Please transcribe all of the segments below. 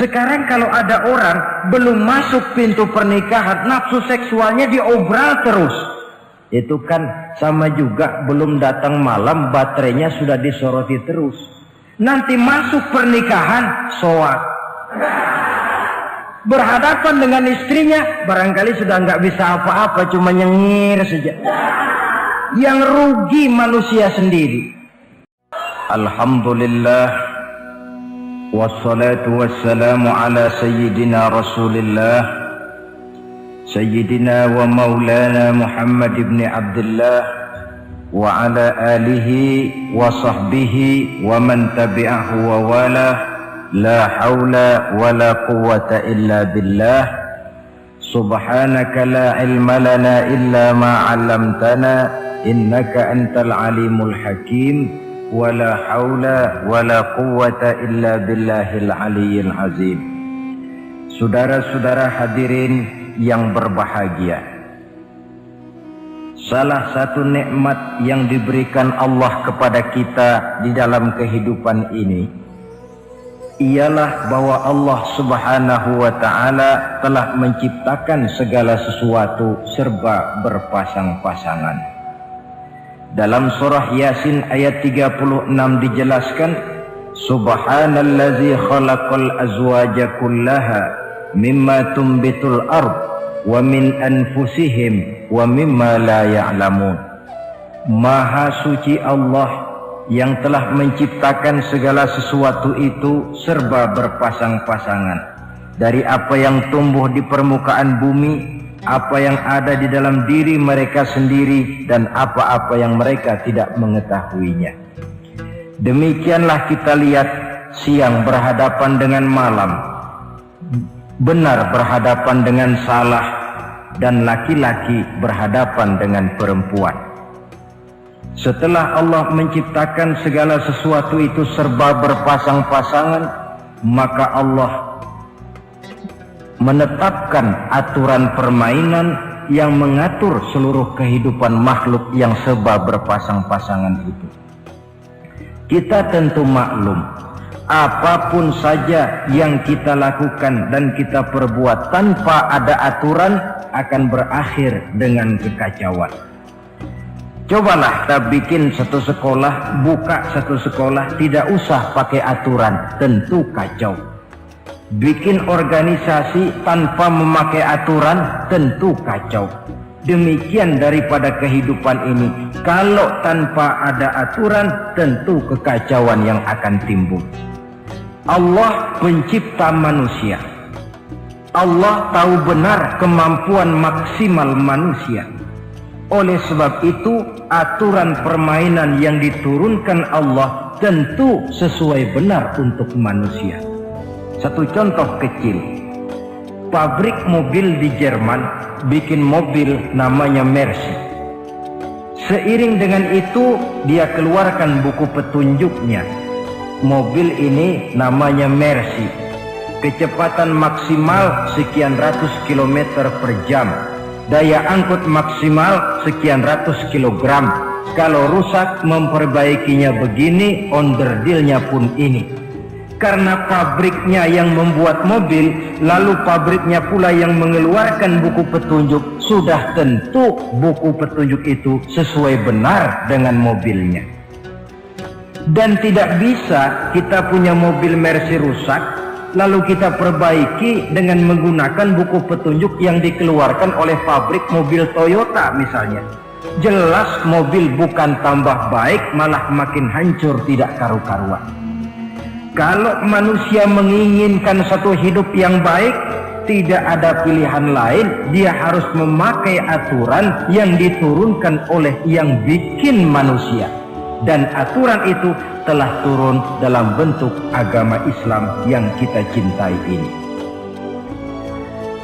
Sekarang kalau ada orang belum masuk pintu pernikahan, nafsu seksualnya diobral terus. Itu kan sama juga belum datang malam, baterainya sudah disoroti terus. Nanti masuk pernikahan, soak. Berhadapan dengan istrinya, barangkali sudah nggak bisa apa-apa, cuma nyengir saja. Yang rugi manusia sendiri. Alhamdulillah. Wassalatu wassalamu ala sayyidina Rasulillah Sayyidina wa maulana Muhammad ibn Abdullah wa ala alihi wa sahbihi wa man tabi'ahu wa wala la hawla wa la quwwata illa billah subhanaka la ilma lana illa ma 'allamtana innaka antal alimul hakim wala haula wala quwwata illa billahil aliyyil azim. Saudara-saudara hadirin yang berbahagia, salah satu nikmat yang diberikan Allah kepada kita di dalam kehidupan ini ialah bahwa Allah Subhanahu wa taala telah menciptakan segala sesuatu serba berpasang-pasangan. Dalam surah Yasin ayat 36 dijelaskan, Subhanallazi khalaqal azwaja kullaha mimma tumbitul ard wa min anfusihim wa mimma la ya'lamun. Maha suci Allah yang telah menciptakan segala sesuatu itu serba berpasang-pasangan, dari apa yang tumbuh di permukaan bumi, apa yang ada di dalam diri mereka sendiri, dan apa-apa yang mereka tidak mengetahuinya. Demikianlah kita lihat siang berhadapan dengan malam, benar berhadapan dengan salah, dan laki-laki berhadapan dengan perempuan. Setelah Allah menciptakan segala sesuatu itu serba berpasang-pasangan, maka Allah menetapkan aturan permainan yang mengatur seluruh kehidupan makhluk yang serba berpasang-pasangan itu. Kita tentu maklum, apapun saja yang kita lakukan dan kita perbuat tanpa ada aturan akan berakhir dengan kekacauan. Cobalah kita bikin satu sekolah, buka satu sekolah, tidak usah pakai aturan, tentu kacau. Bikin organisasi tanpa memakai aturan, tentu kacau. Demikian daripada kehidupan ini, kalau tanpa ada aturan, tentu kekacauan yang akan timbul. Allah pencipta manusia. Allah tahu benar kemampuan maksimal manusia. Oleh sebab itu, aturan permainan yang diturunkan Allah tentu sesuai benar untuk manusia. Satu contoh kecil, pabrik mobil di Jerman bikin mobil namanya Mercy. Seiring dengan itu dia keluarkan buku petunjuknya. Mobil ini namanya Mercy, kecepatan maksimal sekian ratus kilometer per jam, daya angkut maksimal sekian ratus kilogram. Kalau rusak memperbaikinya begini, onderdilnya pun ini. Karena pabriknya yang membuat mobil, lalu pabriknya pula yang mengeluarkan buku petunjuk, sudah tentu buku petunjuk itu sesuai benar dengan mobilnya. Dan tidak bisa kita punya mobil Mercy rusak, lalu kita perbaiki dengan menggunakan buku petunjuk yang dikeluarkan oleh pabrik mobil Toyota misalnya. Jelas mobil bukan tambah baik, malah makin hancur tidak karu-karuan. Kalau manusia menginginkan satu hidup yang baik, tidak ada pilihan lain, dia harus memakai aturan yang diturunkan oleh yang bikin manusia. Dan aturan itu telah turun dalam bentuk agama Islam yang kita cintai ini.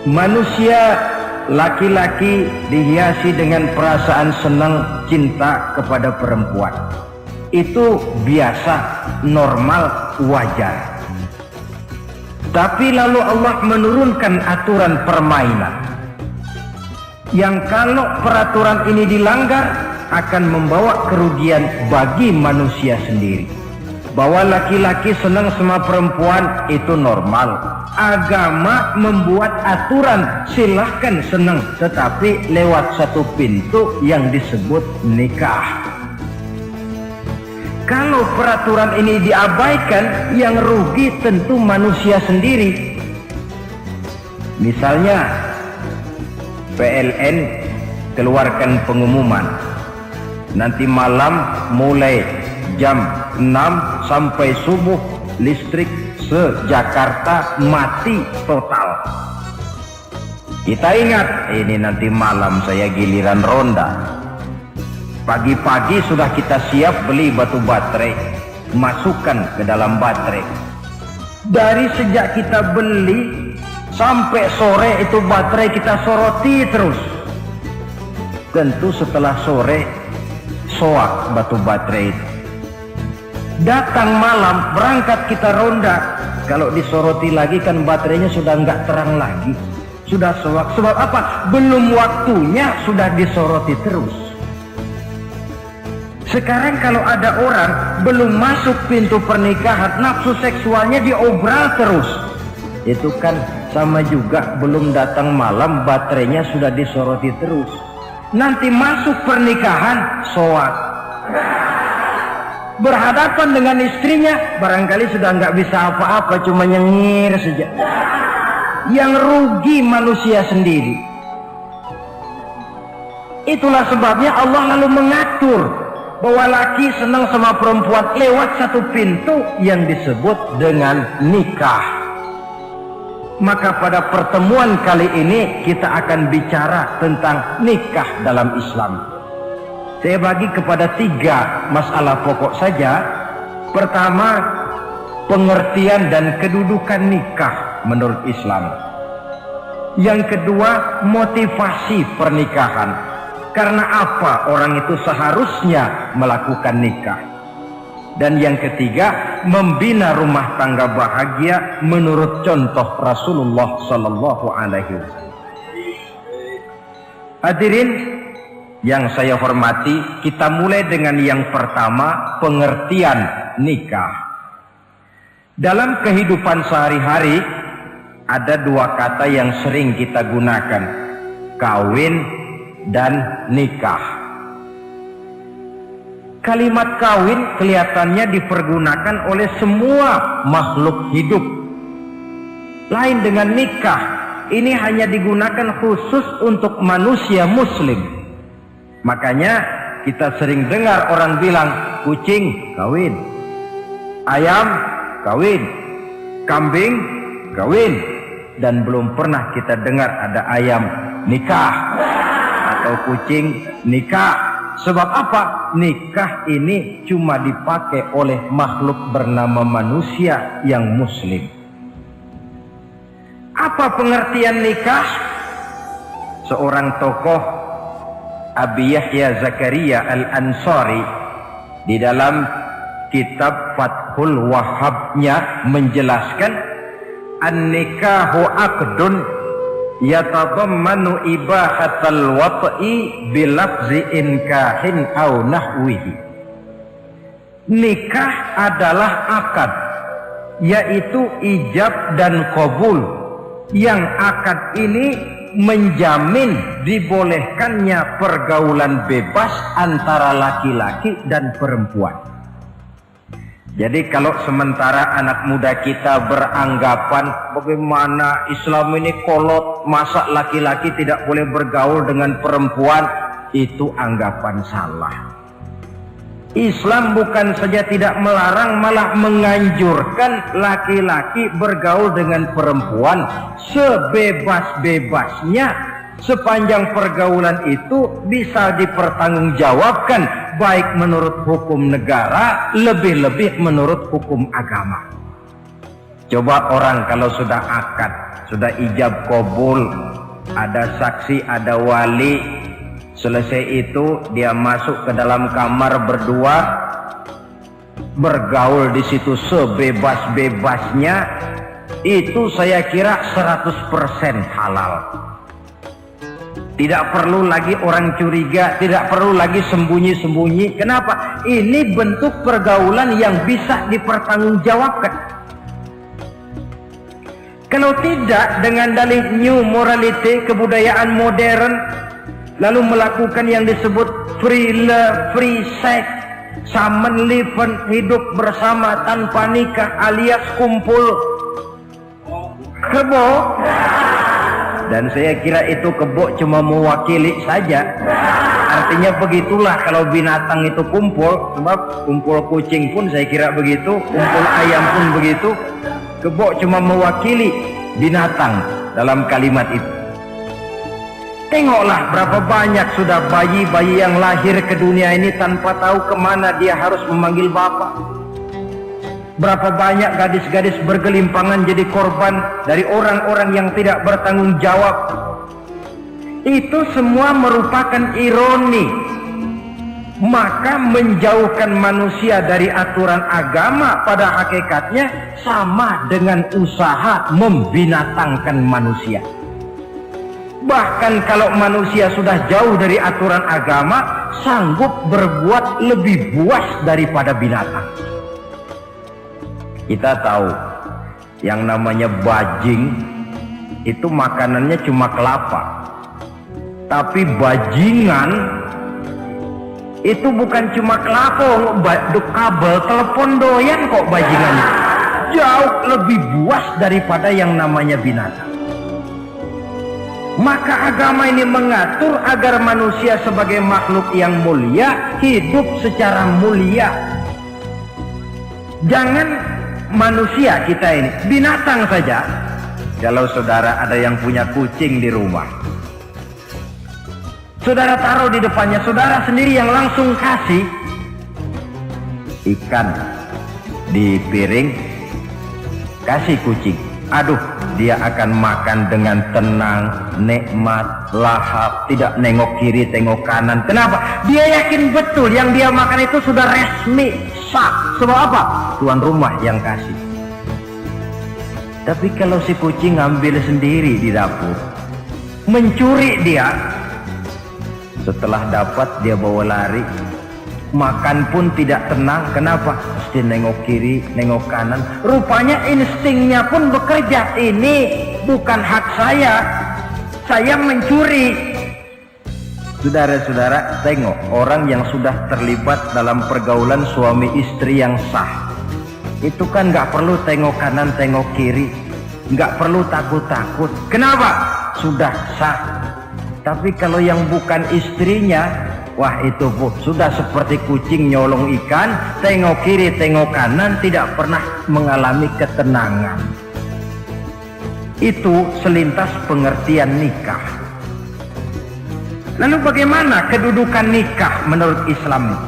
Manusia laki-laki dihiasi dengan perasaan senang cinta kepada perempuan. Itu biasa, normal, wajar. Tapi lalu Allah menurunkan aturan permainan yang kalau peraturan ini dilanggar akan membawa kerugian bagi manusia sendiri. bahwa laki-laki senang sama perempuan itu normal. Agama membuat aturan silahkan senang, tetapi lewat satu pintu yang disebut nikah. Kalau peraturan ini diabaikan, yang rugi tentu manusia sendiri. Misalnya PLN keluarkan pengumuman, nanti malam mulai jam 6 sampai subuh listrik se-Jakarta mati total. Kita ingat, ini nanti malam saya giliran ronda. Pagi-pagi sudah kita siap beli batu baterai, masukkan ke dalam baterai. Dari sejak kita beli sampai sore itu baterai kita soroti terus. Tentu setelah sore soak batu baterai itu. Datang malam berangkat kita ronda, kalau disoroti lagi kan baterainya sudah nggak terang lagi, sudah soak. Sebab apa? Belum waktunya sudah disoroti terus. Sekarang kalau ada orang belum masuk pintu pernikahan, nafsu seksualnya diobral terus. Itu kan sama juga belum datang malam baterainya sudah disoroti terus. Nanti masuk pernikahan soak. Berhadapan dengan istrinya barangkali sudah nggak bisa apa-apa, cuma nyengir saja. Yang rugi manusia sendiri. Itulah sebabnya Allah lalu mengatur bahwa laki senang sama perempuan lewat satu pintu yang disebut dengan nikah. Maka pada pertemuan kali ini kita akan bicara tentang nikah dalam Islam. Saya bagi kepada 3 masalah pokok saja. Pertama, pengertian dan kedudukan nikah menurut Islam. Yang kedua, motivasi pernikahan. Karena apa orang itu seharusnya melakukan nikah. Dan yang ketiga, membina rumah tangga bahagia menurut contoh Rasulullah Sallallahu Alaihi Wasallam. Hadirin yang saya hormati, kita mulai dengan yang pertama, pengertian nikah. Dalam kehidupan sehari-hari ada 2 kata yang sering kita gunakan, kawin dan nikah. Kalimat kawin kelihatannya dipergunakan oleh semua makhluk hidup. Lain dengan nikah, ini hanya digunakan khusus untuk manusia muslim. Makanya kita sering dengar orang bilang kucing kawin, ayam kawin, kambing kawin, dan belum pernah kita dengar ada ayam nikah atau kucing nikah. Sebab apa? Nikah ini cuma dipakai oleh makhluk bernama manusia yang muslim. Apa pengertian nikah? Seorang tokoh, Abi Yahya Zakaria Al-Ansari, di dalam kitab Fathul Wahhabnya menjelaskan, an-nikahu aqdun yatadammanu ibahatal wat'i bilafzi inkahin au nahwihi. Nikah adalah akad, yaitu ijab dan qabul, yang akad ini menjamin dibolehkannya pergaulan bebas antara laki-laki dan perempuan. Jadi kalau sementara anak muda kita beranggapan bagaimana Islam ini kolot, masa laki-laki tidak boleh bergaul dengan perempuan, itu anggapan salah. Islam bukan saja tidak melarang, malah menganjurkan laki-laki bergaul dengan perempuan sebebas-bebasnya, sepanjang pergaulan itu bisa dipertanggungjawabkan, baik menurut hukum negara, lebih-lebih menurut hukum agama. Coba orang kalau sudah akad, sudah ijab qabul, ada saksi, ada wali, selesai itu dia masuk ke dalam kamar berdua, bergaul di situ sebebas-bebasnya, itu saya kira 100% halal. Tidak perlu lagi orang curiga, tidak perlu lagi sembunyi-sembunyi. Kenapa? Ini bentuk pergaulan yang bisa dipertanggungjawabkan. Kalau tidak, dengan dalih new morality, kebudayaan modern, lalu melakukan yang disebut free love, free sex, samenleven, hidup bersama tanpa nikah alias kumpul kebo. Dan saya kira itu kebo cuma mewakili saja. Artinya begitulah kalau binatang itu kumpul. Sebab kumpul kucing pun saya kira begitu, kumpul ayam pun begitu. Kebo cuma mewakili binatang dalam kalimat itu. Tengoklah berapa banyak sudah bayi-bayi yang lahir ke dunia ini tanpa tahu kemana dia harus memanggil bapak. Berapa banyak gadis-gadis bergelimpangan jadi korban dari orang-orang yang tidak bertanggung jawab. Itu semua merupakan ironi. Maka menjauhkan manusia dari aturan agama pada hakikatnya sama dengan usaha membinatangkan manusia. Bahkan kalau manusia sudah jauh dari aturan agama, sanggup berbuat lebih buas daripada binatang. Kita tahu yang namanya bajing itu makanannya cuma kelapa. Tapi bajingan itu bukan cuma kelapa, kabel telepon doyan kok bajingan. Jauh lebih buas daripada yang namanya binatang. Maka agama ini mengatur agar manusia sebagai makhluk yang mulia hidup secara mulia. Jangan manusia kita ini, binatang saja. Kalau saudara ada yang punya kucing di rumah, saudara taruh di depannya, saudara sendiri yang langsung kasih ikan di piring, kasih kucing. Aduh, dia akan makan dengan tenang, nikmat, lahap, tidak nengok kiri, tengok kanan. Kenapa? Dia yakin betul yang dia makan itu sudah resmi, sah. Sebab apa? Tuan rumah yang kasih. Tapi kalau si kucing ngambil sendiri di dapur, mencuri dia, setelah dapat dia bawa lari, makan pun tidak tenang. Kenapa? Mesti nengok kiri, nengok kanan. Rupanya instingnya pun bekerja. Ini bukan hak saya mencuri. Saudara-saudara, tengok orang yang sudah terlibat dalam pergaulan suami istri yang sah. Itu kan nggak perlu tengok kanan, tengok kiri, nggak perlu takut-takut. Kenapa? Sudah sah. Tapi kalau yang bukan istrinya, wah itu bu, sudah seperti kucing nyolong ikan, tengok kiri, tengok kanan, tidak pernah mengalami ketenangan. Itu selintas pengertian nikah. Lalu bagaimana kedudukan nikah menurut Islam?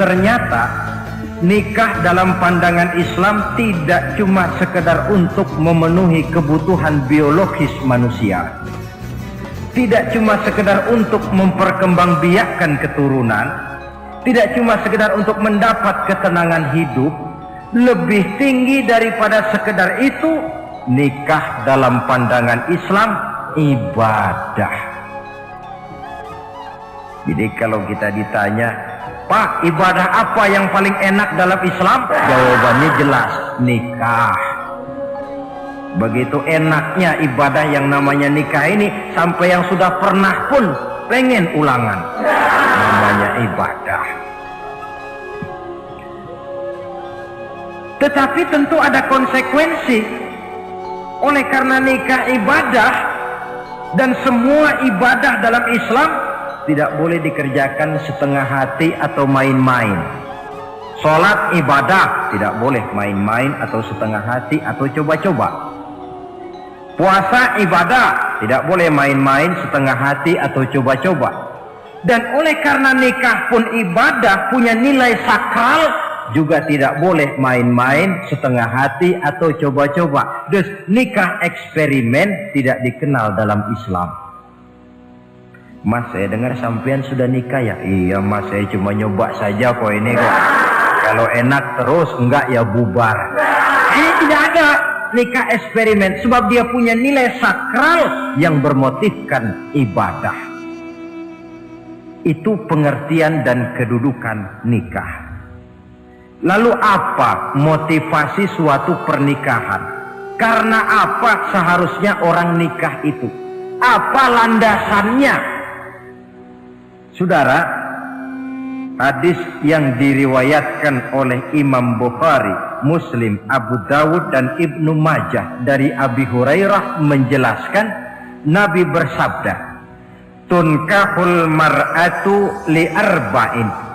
Ternyata nikah dalam pandangan Islam tidak cuma sekedar untuk memenuhi kebutuhan biologis manusia. Tidak cuma sekedar untuk memperkembangbiakkan keturunan, tidak cuma sekedar untuk mendapat ketenangan hidup. Lebih tinggi daripada sekedar itu, nikah dalam pandangan Islam ibadah. Jadi kalau kita ditanya, Pak, ibadah apa yang paling enak dalam Islam? Jawabannya jelas, nikah. Begitu enaknya ibadah yang namanya nikah ini, sampai yang sudah pernah pun pengen ulangan. Namanya ibadah. Tetapi tentu ada konsekuensi. Oleh karena nikah ibadah, dan semua ibadah dalam Islam tidak boleh dikerjakan setengah hati atau main-main. Sholat ibadah, tidak boleh main-main atau setengah hati atau coba-coba. Puasa ibadah, tidak boleh main-main, setengah hati atau coba-coba. Dan oleh karena nikah pun ibadah, punya nilai sakral, juga tidak boleh main-main, setengah hati atau coba-coba. Dus nikah eksperimen tidak dikenal dalam Islam. Mas, saya dengar sampean sudah nikah ya? Iya mas, saya cuma nyoba saja kok ini kok. Kalau enak terus, enggak ya bubar. Ini tidak ada nikah eksperimen, sebab dia punya nilai sakral yang bermotifkan ibadah. Itu pengertian dan kedudukan nikah. Lalu apa motivasi suatu pernikahan? Karena apa seharusnya orang nikah itu? Apa landasannya? Saudara, hadis yang diriwayatkan oleh Imam Bukhari, Muslim, Abu Dawud dan Ibnu Majah dari Abi Hurairah menjelaskan, Nabi bersabda, "Tunkahul mar'atu li arba'in."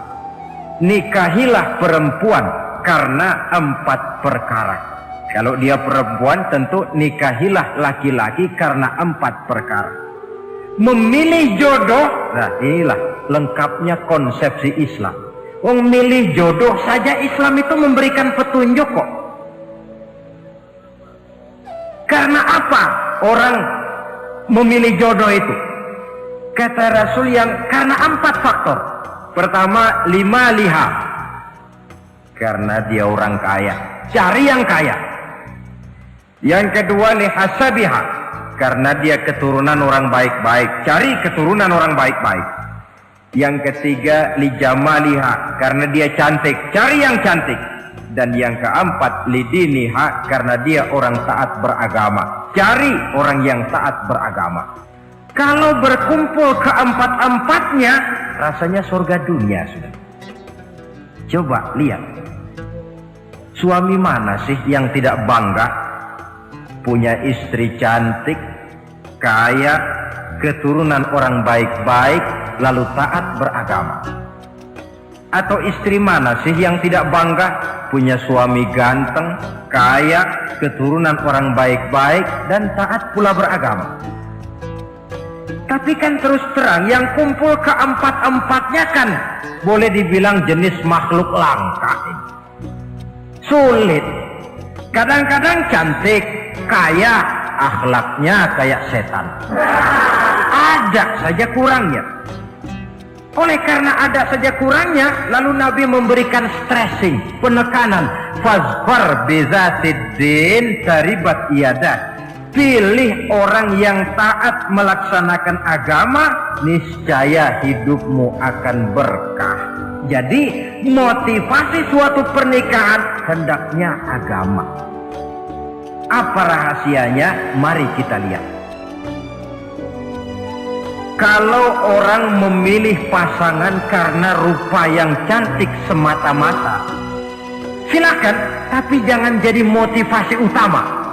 Nikahilah perempuan karena 4 perkara. Kalau dia perempuan tentu nikahilah laki-laki karena 4 perkara. Memilih jodoh, nah inilah lengkapnya konsepsi Islam. Memilih jodoh saja Islam itu memberikan petunjuk kok. Karena apa orang memilih jodoh itu? Kata Rasul yang karena 4 faktor. Pertama, 5 liha. Karena dia orang kaya, cari yang kaya. Yang kedua, lihasabiha. Karena dia keturunan orang baik-baik, cari keturunan orang baik-baik. Yang ketiga, lijamaliha. Karena dia cantik, cari yang cantik. Dan yang keempat, lidiniha. Karena dia orang taat beragama, cari orang yang taat beragama. Kalau berkumpul keempat-empatnya, rasanya surga dunia sudah. Coba lihat, suami mana sih yang tidak bangga punya istri cantik, kaya, keturunan orang baik-baik, lalu taat beragama? Atau istri mana sih yang tidak bangga punya suami ganteng, kaya, keturunan orang baik-baik, dan taat pula beragama? Tapi kan terus terang yang kumpul keempat-empatnya kan boleh dibilang jenis makhluk langka ini. Sulit. Kadang-kadang cantik, kaya, akhlaknya kayak setan. Ada saja kurangnya. Oleh karena ada saja kurangnya, lalu Nabi memberikan stressing, penekanan. Fazfar bizatiddin taribat iyadah. Pilih orang yang taat melaksanakan agama, niscaya hidupmu akan berkah. Jadi motivasi suatu pernikahan hendaknya agama. Apa rahasianya? Mari kita lihat. Kalau orang memilih pasangan karena rupa yang cantik semata-mata, silakan, tapi jangan jadi motivasi utama.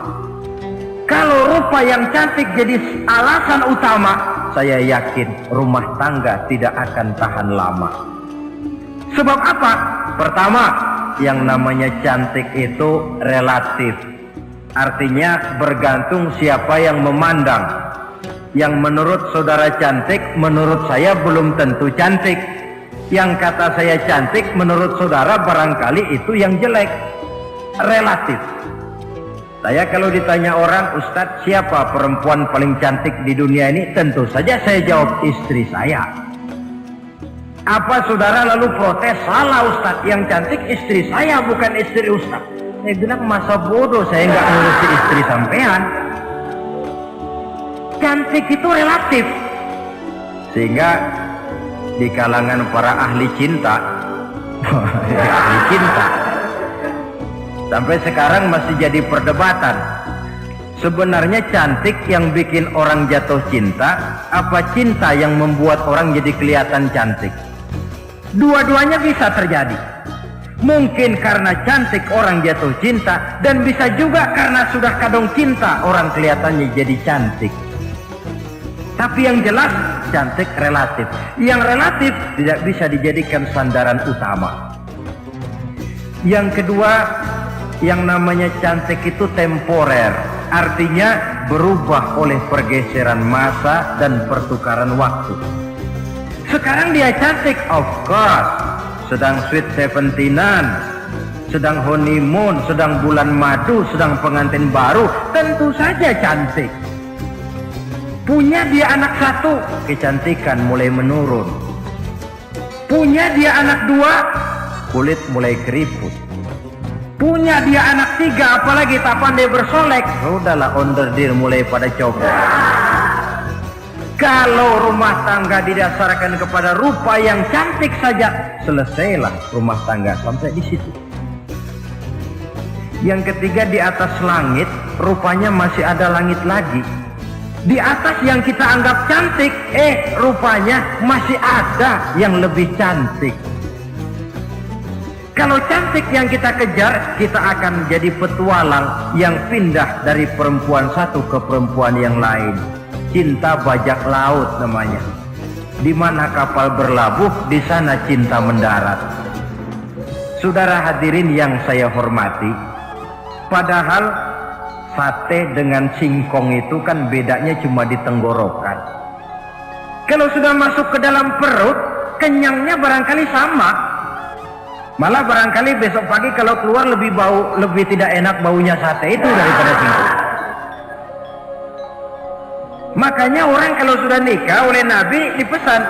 Kalau rupa yang cantik jadi alasan utama, saya yakin rumah tangga tidak akan tahan lama. Sebab apa? Pertama, yang namanya cantik itu relatif. Artinya bergantung siapa yang memandang. Yang menurut saudara cantik, menurut saya belum tentu cantik. Yang kata saya cantik, menurut saudara barangkali itu yang jelek. Relatif. Saya kalau ditanya orang, Ustadz, siapa perempuan paling cantik di dunia ini? Tentu saja saya jawab istri saya. Apa saudara lalu protes? Salah Ustadz, yang cantik istri saya bukan istri Ustadz. Saya bilang masa bodoh, saya nggak ngurusi istri sampean. Cantik itu relatif. Sehingga di kalangan para ahli cinta, ahli cinta, sampai sekarang masih jadi perdebatan. Sebenarnya cantik yang bikin orang jatuh cinta, apa cinta yang membuat orang jadi kelihatan cantik? Dua-duanya bisa terjadi. Mungkin karena cantik orang jatuh cinta, dan bisa juga karena sudah kadung cinta orang kelihatannya jadi cantik. Tapi yang jelas cantik relatif. Yang relatif tidak bisa dijadikan sandaran utama. Yang kedua, yang namanya cantik itu temporer, artinya berubah oleh pergeseran masa dan pertukaran waktu. Sekarang dia cantik, of course, sedang sweet 17-an, sedang honeymoon, sedang bulan madu, sedang pengantin baru, tentu saja cantik. Punya dia anak 1, kecantikan mulai menurun. Punya dia anak 2, kulit mulai keriput. Punya dia anak 3, apalagi tak pandai bersolek, sudahlah onder dir mulai pada copot. Kalau rumah tangga didasarkan kepada rupa yang cantik saja, selesailah rumah tangga sampai di situ. Yang ketiga, di atas langit rupanya masih ada langit lagi. Di atas yang kita anggap cantik, rupanya masih ada yang lebih cantik. Kalau cantik yang kita kejar, kita akan jadi petualang yang pindah dari perempuan satu ke perempuan yang lain. Cinta bajak laut namanya. Di mana kapal berlabuh, di sana cinta mendarat. Saudara hadirin yang saya hormati, padahal sate dengan singkong itu kan bedanya cuma di tenggorokan. Kalau sudah masuk ke dalam perut, kenyangnya barangkali sama. Malah barangkali besok pagi kalau keluar lebih tidak enak baunya sate itu daripada singkong. Makanya orang kalau sudah nikah oleh Nabi dipesan,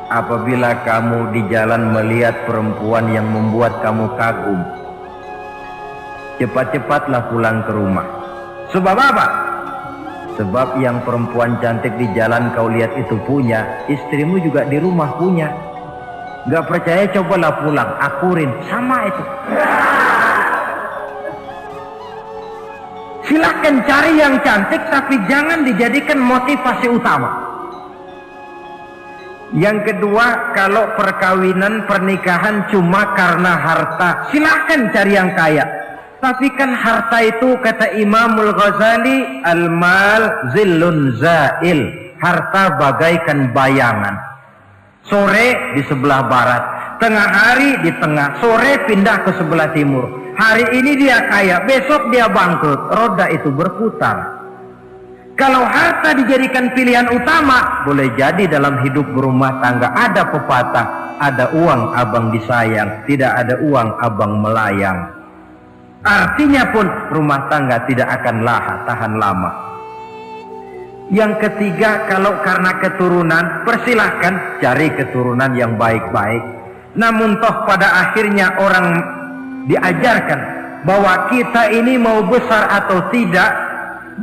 apabila kamu di jalan melihat perempuan yang membuat kamu kagum, cepat-cepatlah pulang ke rumah. Sebab apa? Sebab yang perempuan cantik di jalan kau lihat itu punya, istrimu juga di rumah punya. Gak percaya cobalah pulang, akurin, sama itu. Silahkan cari yang cantik, tapi jangan dijadikan motivasi utama. Yang kedua, kalau perkawinan, pernikahan cuma karena harta, silahkan cari yang kaya. Tapi kan harta itu, kata Imamul Ghazali, al-mal zillun zail. Harta bagaikan bayangan. Sore di sebelah barat, tengah hari di tengah, sore pindah ke sebelah timur. Hari ini dia kaya, besok dia bangkrut. Roda itu berputar. Kalau harta dijadikan pilihan utama, boleh jadi dalam hidup berumah tangga ada pepatah, ada uang abang disayang, tidak ada uang abang melayang. Artinya pun rumah tangga tidak akan tahan lama. Yang ketiga, kalau karena keturunan, persilahkan cari keturunan yang baik-baik. Namun toh pada akhirnya orang diajarkan bahwa kita ini mau besar atau tidak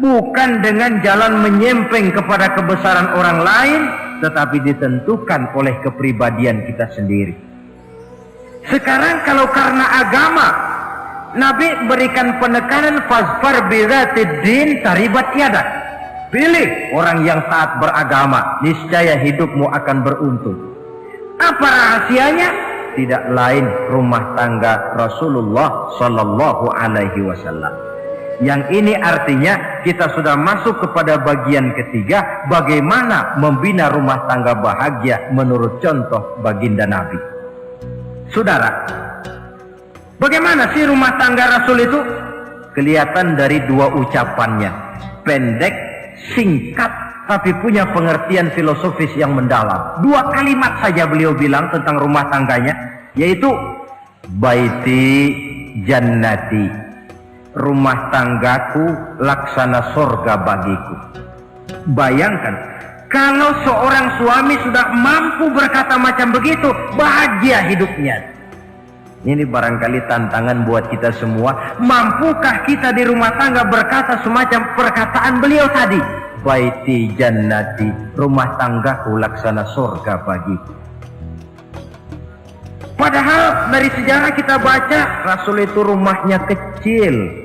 bukan dengan jalan menyempeng kepada kebesaran orang lain, tetapi ditentukan oleh kepribadian kita sendiri. Sekarang kalau karena agama, Nabi berikan penekanan fasfar bizatid din taribat yadak. Pilih orang yang taat beragama, niscaya hidupmu akan beruntung. Apa rahasianya? Tidak lain rumah tangga Rasulullah Sallallahu Alaihi Wasallam. Yang ini artinya kita sudah masuk kepada bagian ketiga, bagaimana membina rumah tangga bahagia menurut contoh baginda Nabi. Saudara, bagaimana sih rumah tangga Rasul itu? Kelihatan dari dua ucapannya, pendek, singkat, tapi punya pengertian filosofis yang mendalam. Dua kalimat saja beliau bilang tentang rumah tangganya, yaitu baiti jannati, rumah tanggaku laksana sorga bagiku. Bayangkan, kalau seorang suami sudah mampu berkata macam begitu, bahagia hidupnya. Ini barangkali tantangan buat kita semua. Mampukah kita di rumah tangga berkata semacam perkataan beliau tadi? Baiti jannati, rumah tanggaku laksana surga bagiku. Padahal dari sejarah kita baca, Rasul itu rumahnya kecil,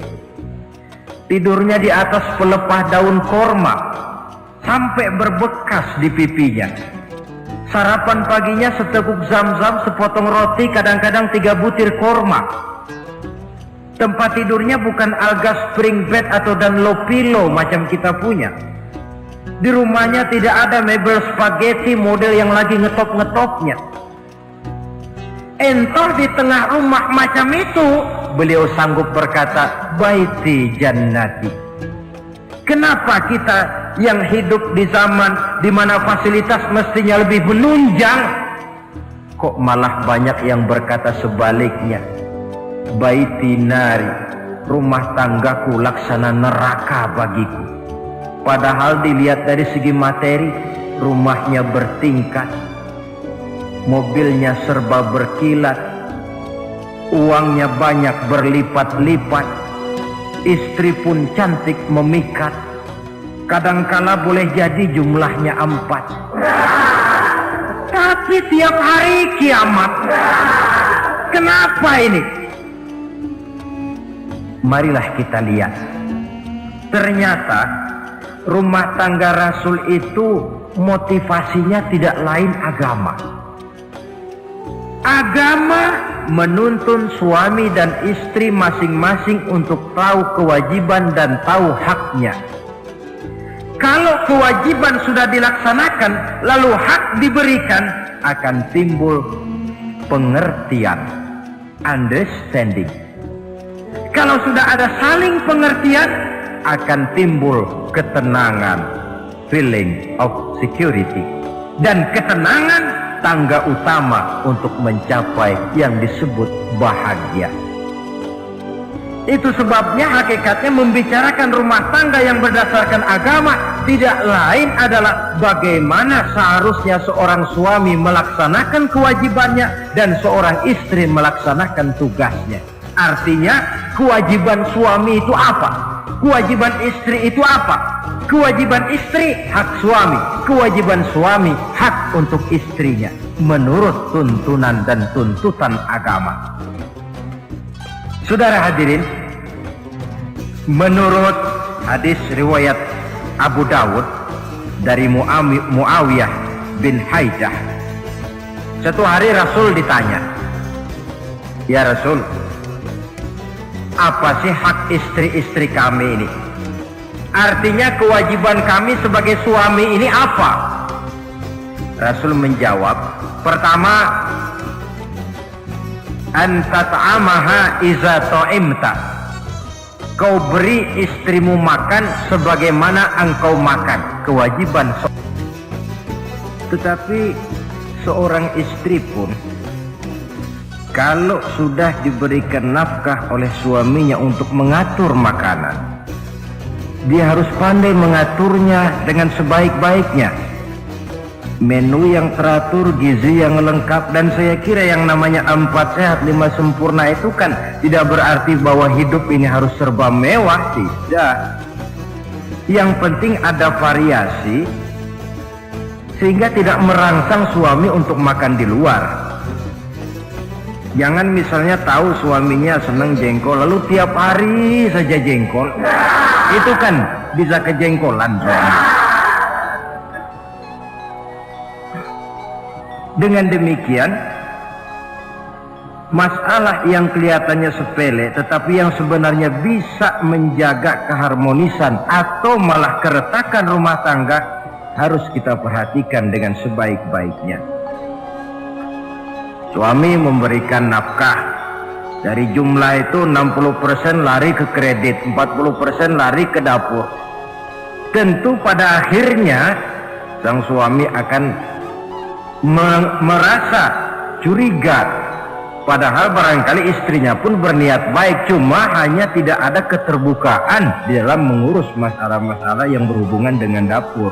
tidurnya di atas pelepah daun korma sampai berbekas di pipinya. Sarapan paginya seteguk zam-zam, sepotong roti, kadang-kadang 3 butir korma. Tempat tidurnya bukan alga spring bed atau Dunlop pillow macam kita punya. Di rumahnya tidak ada mebel spaghetti model yang lagi ngetop-ngetopnya. Entah di tengah rumah macam itu, beliau sanggup berkata, baiti jannati. Kenapa kita yang hidup di zaman di mana fasilitas mestinya lebih menunjang, kok malah banyak yang berkata sebaliknya? Baiti nari, rumah tanggaku laksana neraka bagiku. Padahal dilihat dari segi materi, rumahnya bertingkat, mobilnya serba berkilat, uangnya banyak berlipat-lipat, istri pun cantik memikat, Kadangkala boleh jadi jumlahnya 4. Tapi tiap hari kiamat. Kenapa ini? Marilah kita lihat. Ternyata rumah tangga Rasul itu motivasinya tidak lain agama. Agama menuntun suami dan istri masing-masing untuk tahu kewajiban dan tahu haknya. Kalau kewajiban sudah dilaksanakan, lalu hak diberikan, akan timbul pengertian, understanding. Kalau sudah ada saling pengertian, akan timbul ketenangan, feeling of security. Dan ketenangan tangga utama untuk mencapai yang disebut bahagia. Itu sebabnya hakikatnya membicarakan rumah tangga yang berdasarkan agama tidak lain adalah bagaimana seharusnya seorang suami melaksanakan kewajibannya dan seorang istri melaksanakan tugasnya. Artinya kewajiban suami itu apa? Kewajiban istri itu apa? Kewajiban istri hak suami, kewajiban suami hak untuk istrinya menurut tuntunan dan tuntutan agama. Saudara hadirin, menurut hadis riwayat Abu Dawud dari Muawiyah bin Haidah, satu hari Rasul ditanya, "Ya Rasul, apa sih hak istri-istri kami ini? Artinya kewajiban kami sebagai suami ini apa?" Rasul menjawab, pertama, an tat'amaha iza ta'imta. Kau beri istrimu makan sebagaimana engkau makan. Kewajiban. Tetapi seorang istri pun kalau sudah diberikan nafkah oleh suaminya untuk mengatur makanan, dia harus pandai mengaturnya dengan sebaik-baiknya. Menu yang teratur, gizi yang lengkap, dan saya kira yang namanya 4 sehat 5 sempurna itu kan tidak berarti bahwa hidup ini harus serba mewah, tidak. Yang penting ada variasi sehingga tidak merangsang suami untuk makan di luar. Jangan misalnya tahu suaminya senang jengkol lalu tiap hari saja jengkol, itu kan bisa kejengkolan suami. Dengan demikian, masalah yang kelihatannya sepele tetapi yang sebenarnya bisa menjaga keharmonisan atau malah keretakan rumah tangga harus kita perhatikan dengan sebaik-baiknya. Suami memberikan nafkah, dari jumlah itu 60% lari ke kredit, 40% lari ke dapur. Tentu pada akhirnya sang suami akan merasa curiga, padahal barangkali istrinya pun berniat baik, cuma hanya tidak ada keterbukaan di dalam mengurus masalah-masalah yang berhubungan dengan dapur.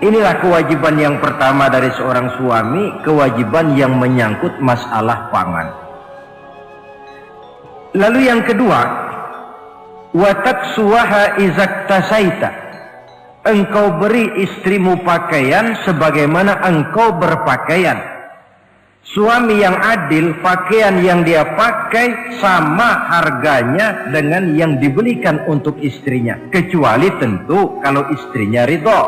Inilah kewajiban yang pertama dari seorang suami, kewajiban yang menyangkut masalah pangan. Lalu yang kedua, wa taksuwaha izaktasaita. Engkau beri istrimu pakaian sebagaimana engkau berpakaian. Suami yang adil, pakaian yang dia pakai sama harganya dengan yang dibelikan untuk istrinya, kecuali tentu kalau istrinya ridho.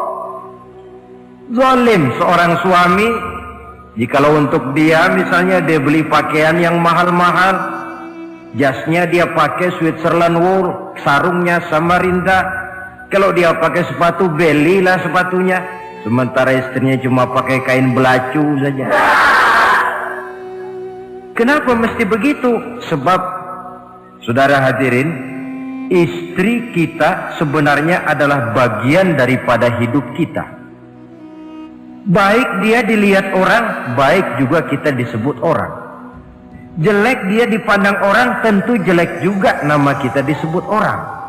Zalim seorang suami jikalau untuk dia misalnya dia beli pakaian yang mahal-mahal, jasnya dia pakai Switzerland wool, sarungnya Samarinda. Kalau dia pakai sepatu, belilah sepatunya. Sementara istrinya cuma pakai kain belacu saja. Kenapa mesti begitu? Sebab, saudara hadirin, istri kita sebenarnya adalah bagian daripada hidup kita. Baik dia dilihat orang, baik juga kita disebut orang. Jelek dia dipandang orang, tentu jelek juga nama kita disebut orang.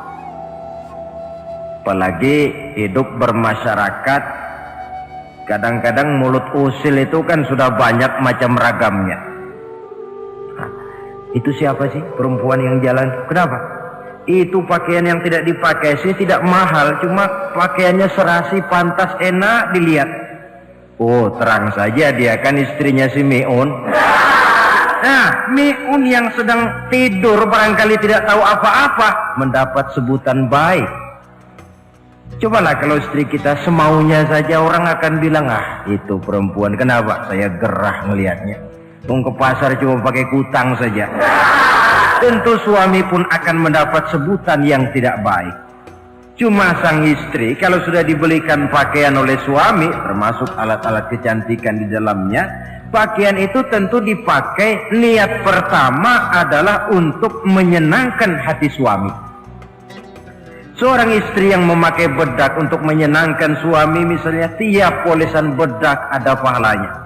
Apalagi hidup bermasyarakat, kadang-kadang mulut usil itu kan sudah banyak macam ragamnya. Nah, itu siapa sih perempuan yang jalan? Kenapa? Itu pakaian yang tidak dipakai sih tidak mahal, cuma pakaiannya serasi, pantas, enak dilihat. Oh, terang saja dia kan istrinya si Mi'un. Nah, Mi'un yang sedang tidur barangkali tidak tahu apa-apa mendapat sebutan baik. Cobalah kalau istri kita semaunya saja, orang akan bilang, ah itu perempuan, kenapa saya gerah ngelihatnya, mau ke pasar cuma pakai kutang saja. Tentu suami pun akan mendapat sebutan yang tidak baik. Cuma sang istri kalau sudah dibelikan pakaian oleh suami, termasuk alat-alat kecantikan di dalamnya, pakaian itu tentu dipakai, niat pertama adalah untuk menyenangkan hati suami. Seorang istri yang memakai bedak untuk menyenangkan suami, misalnya tiap polesan bedak ada pahalanya.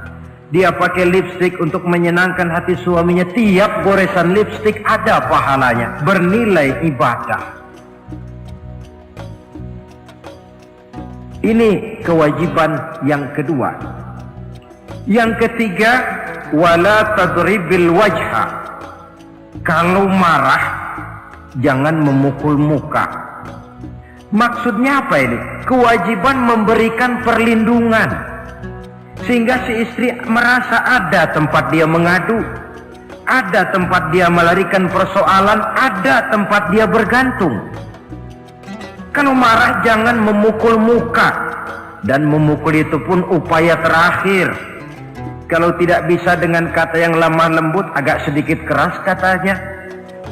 Dia pakai lipstik untuk menyenangkan hati suaminya, tiap goresan lipstik ada pahalanya, bernilai ibadah. Ini kewajiban yang kedua. Yang ketiga, wala tadribil wajha. Kalau marah jangan memukul muka. Maksudnya apa ini? Kewajiban memberikan perlindungan, sehingga si istri merasa ada tempat dia mengadu, ada tempat dia melarikan persoalan, ada tempat dia bergantung. Kalau marah jangan memukul muka, dan memukul itu pun upaya terakhir. Kalau tidak bisa dengan kata yang lemah lembut, agak sedikit keras katanya.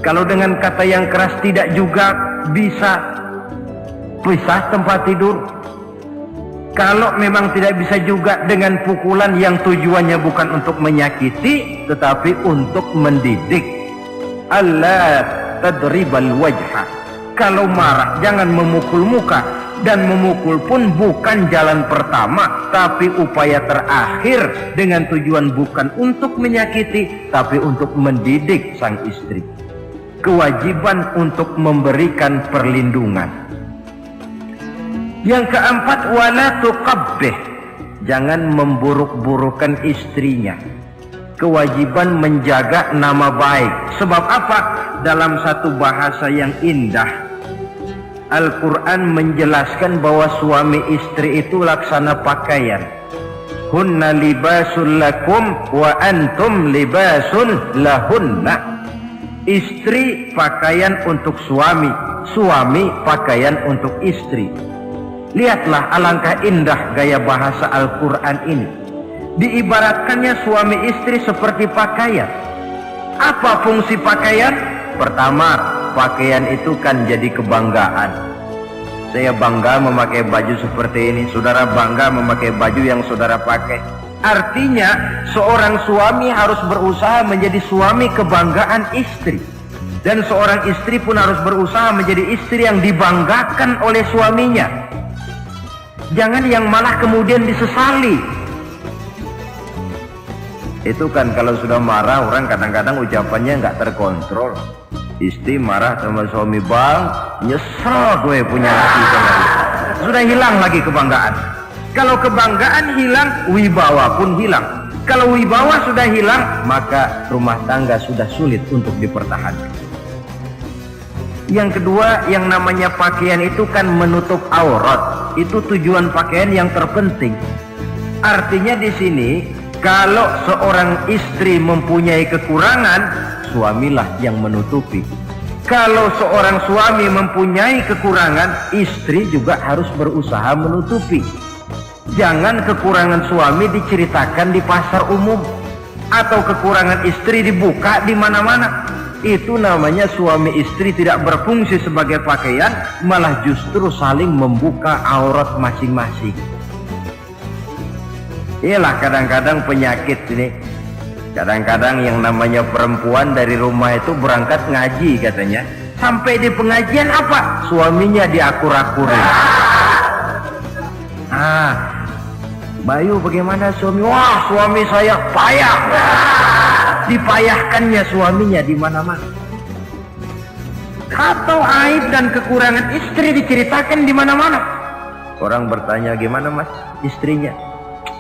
Kalau dengan kata yang keras tidak juga bisa, pisah tempat tidur. Kalau memang tidak bisa juga dengan pukulan yang tujuannya bukan untuk menyakiti tetapi untuk mendidik. Allah tadribal wajha. Kalau marah jangan memukul muka, dan memukul pun bukan jalan pertama tapi upaya terakhir, dengan tujuan bukan untuk menyakiti tapi untuk mendidik sang istri. Kewajiban untuk memberikan perlindungan. Yang keempat, wala tuqabbih. Jangan memburuk-burukan istrinya. Kewajiban menjaga nama baik. Sebab apa? Dalam satu bahasa yang indah, Al-Quran menjelaskan bahwa suami istri itu laksana pakaian. Hunna libasul lakum wa antum libasun lahunna. Istri pakaian untuk suami, suami pakaian untuk istri. Lihatlah alangkah indah gaya bahasa Al-Quran ini. Diibaratkannya suami istri seperti pakaian. Apa fungsi pakaian? Pertama, pakaian itu kan jadi kebanggaan. Saya bangga memakai baju seperti ini, saudara bangga memakai baju yang saudara pakai. Artinya seorang suami harus berusaha menjadi suami kebanggaan istri, dan seorang istri pun harus berusaha menjadi istri yang dibanggakan oleh suaminya. Jangan yang malah kemudian disesali. Itu kan kalau sudah marah orang kadang-kadang ucapannya nggak terkontrol. Istri marah sama suami, bang, nyesel gue punya hati sama dia. Sudah hilang lagi kebanggaan. Kalau kebanggaan hilang, wibawa pun hilang. Kalau wibawa sudah hilang, maka rumah tangga sudah sulit untuk dipertahankan. Yang kedua, yang namanya pakaian itu kan menutup aurat. Itu tujuan pakaian yang terpenting. Artinya di sini, kalau seorang istri mempunyai kekurangan, suamilah yang menutupi. Kalau seorang suami mempunyai kekurangan, istri juga harus berusaha menutupi. Jangan kekurangan suami diceritakan di pasar umum, atau kekurangan istri dibuka di mana-mana. Itu namanya suami istri tidak berfungsi sebagai pakaian, malah justru saling membuka aurat masing-masing. Iyalah kadang-kadang penyakit ini. Kadang-kadang yang namanya perempuan dari rumah itu berangkat ngaji katanya, sampai di pengajian apa? Suaminya diakur-akurin. Bayu bagaimana suami? Wah, suami saya payah. Dipayahkannya suaminya di mana-mana. Atau aib dan kekurangan istri diceritakan di mana-mana. Orang bertanya, gimana mas istrinya?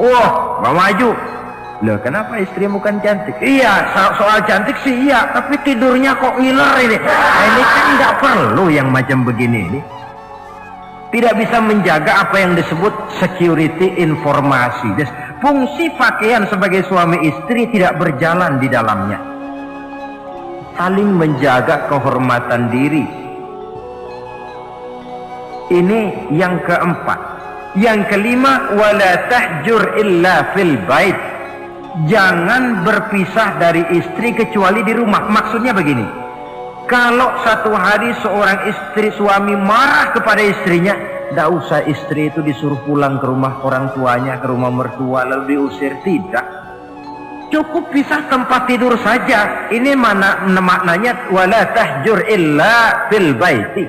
Oh, nggak maju. Loh, kenapa istrimu kan cantik? Iya, soal cantik sih iya, tapi tidurnya kok ngiler ini. Nah, ini kan nggak perlu yang macam begini ini. Tidak bisa menjaga apa yang disebut security informasi. Fungsi pakaian sebagai suami istri tidak berjalan di dalamnya. Saling menjaga kehormatan diri. Ini yang keempat. Yang kelima, wala tahjur illa fil bait. Jangan berpisah dari istri kecuali di rumah. Maksudnya begini, kalau satu hari seorang istri suami marah kepada istrinya, tidak usah istri itu disuruh pulang ke rumah orang tuanya, ke rumah mertua lalu diusir. Tidak, cukup pisah tempat tidur saja. Ini maknanya wala tahjur illa fil baiti.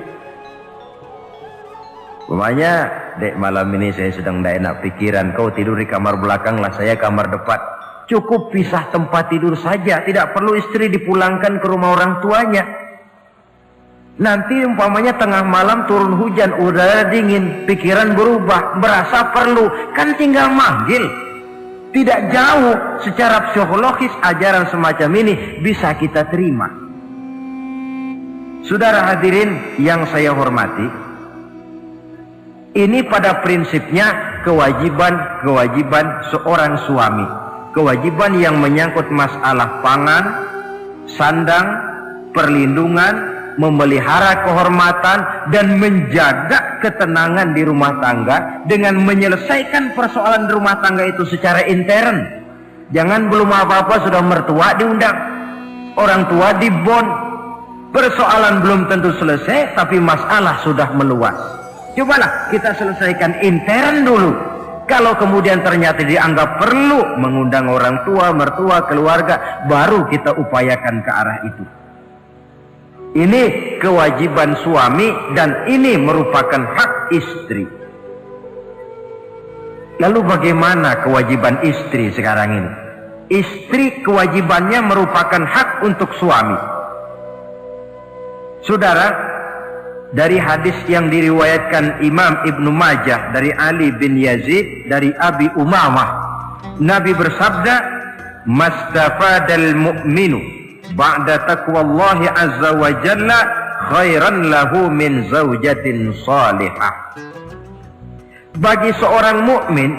Umpamanya, dek, malam ini saya sedang tidak enak pikiran, kau tidur di kamar belakang lah, saya kamar depan. Cukup pisah tempat tidur saja, tidak perlu istri dipulangkan ke rumah orang tuanya. Nanti umpamanya tengah malam turun hujan, udara dingin, pikiran berubah, berasa perlu, kan tinggal manggil. Tidak jauh secara psikologis ajaran semacam ini bisa kita terima. Saudara hadirin yang saya hormati, ini pada prinsipnya kewajiban seorang suami. Kewajiban yang menyangkut masalah pangan, sandang, perlindungan, memelihara kehormatan, dan menjaga ketenangan di rumah tangga dengan menyelesaikan persoalan rumah tangga itu secara intern. Jangan belum apa-apa sudah mertua diundang, orang tua dibon. Persoalan belum tentu selesai, tapi masalah sudah meluas. Cobalah kita selesaikan intern dulu. Kalau kemudian ternyata dianggap perlu mengundang orang tua, mertua, keluarga, baru kita upayakan ke arah itu. Ini kewajiban suami dan ini merupakan hak istri. Lalu bagaimana kewajiban istri sekarang ini? Istri kewajibannya merupakan hak untuk suami. Saudara, dari hadis yang diriwayatkan Imam Ibnu Majah dari Ali bin Yazid dari Abi Umamah, Nabi bersabda, "Mastafadal mu'minu ba'da taqwallahi azza wa jalla khairan lahu min zaujatin salihah." Bagi seorang mukmin,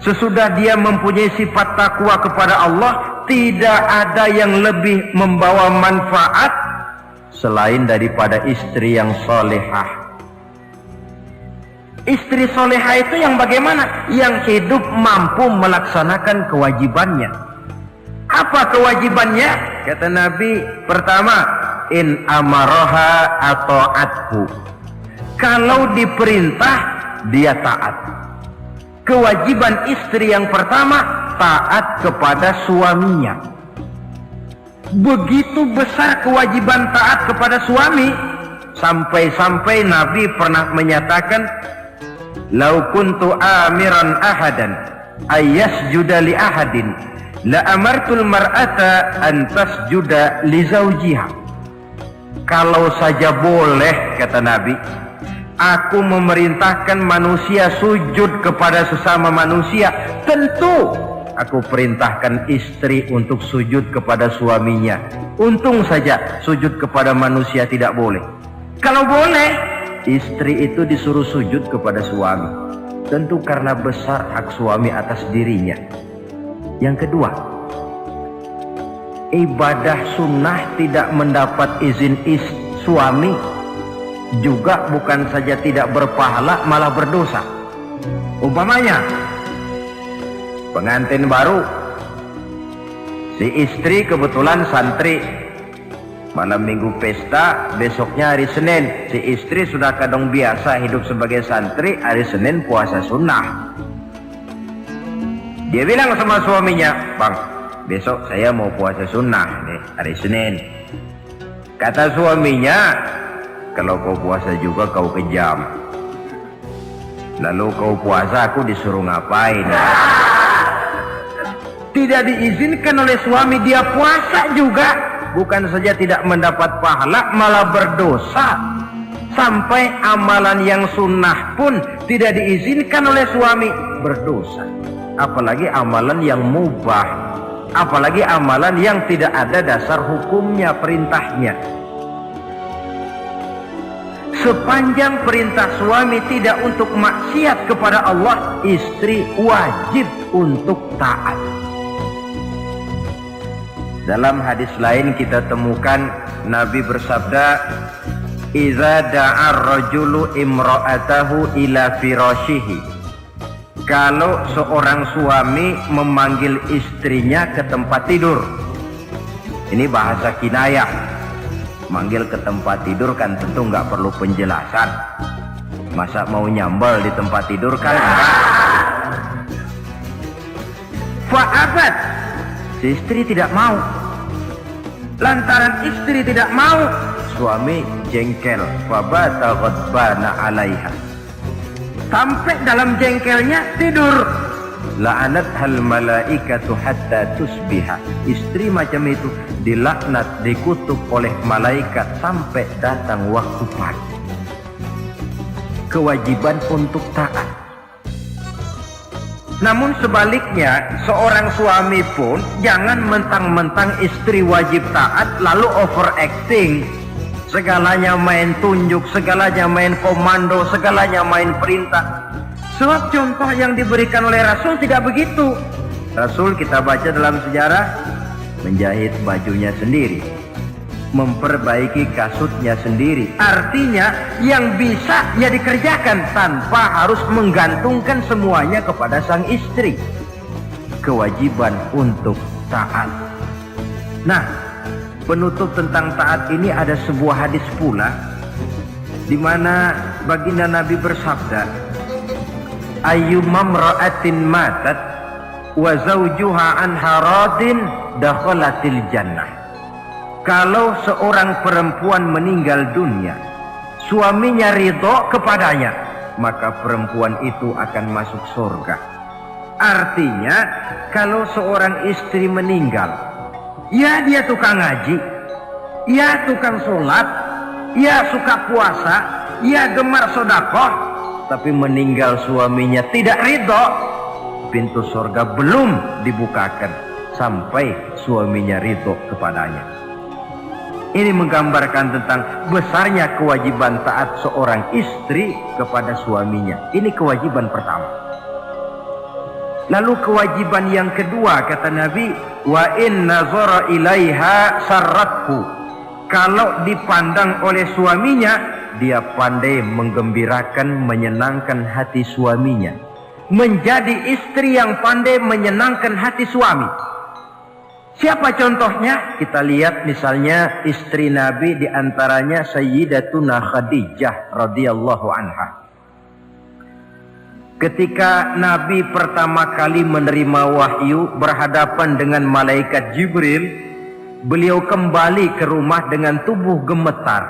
sesudah dia mempunyai sifat takwa kepada Allah, tidak ada yang lebih membawa manfaat selain daripada istri yang solehah. Istri solehah itu yang bagaimana? Yang hidup mampu melaksanakan kewajibannya. Apa kewajibannya? Kata Nabi, pertama, in amaroha atau athu. Kalau diperintah, dia taat. Kewajiban istri yang pertama, taat kepada suaminya. Begitu besar kewajiban taat kepada suami, sampai-sampai Nabi pernah menyatakan, "Lau kuntu amiran ahadan ayyasjuda li ahadin la amartul mar'ata an tasjuda li zawjiha." Kalau saja boleh, kata Nabi, aku memerintahkan manusia sujud kepada sesama manusia, tentu aku perintahkan istri untuk sujud kepada suaminya. Untung saja sujud kepada manusia tidak boleh. Kalau boleh, istri itu disuruh sujud kepada suami. Tentu karena besar hak suami atas dirinya. Yang kedua, ibadah sunnah tidak mendapat izin suami juga bukan saja tidak berpahala, malah berdosa. Umpamanya, pengantin baru, si istri kebetulan santri, malam minggu pesta, besoknya hari Senin, si istri sudah kadang biasa hidup sebagai santri, hari Senin puasa sunnah. Dia bilang sama suaminya, "Bang, besok saya mau puasa sunnah nih, hari Senin." Kata suaminya, "Kalau kau puasa juga kau kejam. Lalu kau puasa, aku disuruh ngapain?" Tidak diizinkan oleh suami, dia puasa juga. Bukan saja tidak mendapat pahala, malah berdosa. Sampai amalan yang sunnah pun tidak diizinkan oleh suami, berdosa. apalagi amalan yang mubah, apalagi amalan yang tidak ada dasar hukumnya, perintahnya. Sepanjang perintah suami tidak untuk maksiat kepada Allah, istri wajib untuk taat. Dalam hadis lain kita temukan Nabi bersabda, "Idza da'a ar-rajulu imra'atahu ila firashihi." Kalau seorang suami memanggil istrinya ke tempat tidur. Ini bahasa kinayah. Manggil ke tempat tidur kan tentu nggak perlu penjelasan. Masa mau nyambal di tempat tidur kan enggak. Fa'abat, si istri tidak mau. Lantaran istri tidak mau, suami jengkel. Fabata ghadbana 'alaiha. Sampai dalam jengkelnya tidur. La'anat hal malaikatu hatta tusbiha. Istri macam itu dilaknat, dikutuk oleh malaikat sampai datang waktu pagi. Kewajiban untuk taat. Namun sebaliknya, seorang suami pun jangan mentang-mentang istri wajib taat lalu overacting. Segalanya main tunjuk, segalanya main komando, segalanya main perintah. Sebab contoh yang diberikan oleh Rasul tidak begitu. Rasul kita baca dalam sejarah menjahit bajunya sendiri, memperbaiki kasutnya sendiri. Artinya yang bisa ya dikerjakan tanpa harus menggantungkan semuanya kepada sang istri. Kewajiban untuk taat. Nah, penutup tentang taat ini ada sebuah hadis pula di mana baginda Nabi bersabda, ayyumam ra'atin matat wa zawjuha anha radin dakhalatil jannah. Kalau seorang perempuan meninggal dunia, suaminya ridho kepadanya, maka perempuan itu akan masuk surga. Artinya kalau seorang istri meninggal, ya dia tukang ngaji, ya tukang sholat, ya suka puasa, ya gemar sedekah, tapi meninggal suaminya tidak ridho, pintu surga belum dibukakan sampai suaminya ridho kepadanya. Ini menggambarkan tentang besarnya kewajiban taat seorang istri kepada suaminya. Ini kewajiban pertama. Lalu kewajiban yang kedua kata Nabi, wa in nazara ilaiha sarrathu. Kalau dipandang oleh suaminya, dia pandai menggembirakan, menyenangkan hati suaminya. Menjadi istri yang pandai menyenangkan hati suami. Siapa contohnya? Kita lihat misalnya istri Nabi, diantaranya Sayyidatuna Khadijah radhiyallahu anha. Ketika Nabi pertama kali menerima wahyu berhadapan dengan malaikat Jibril, beliau kembali ke rumah dengan tubuh gemetar.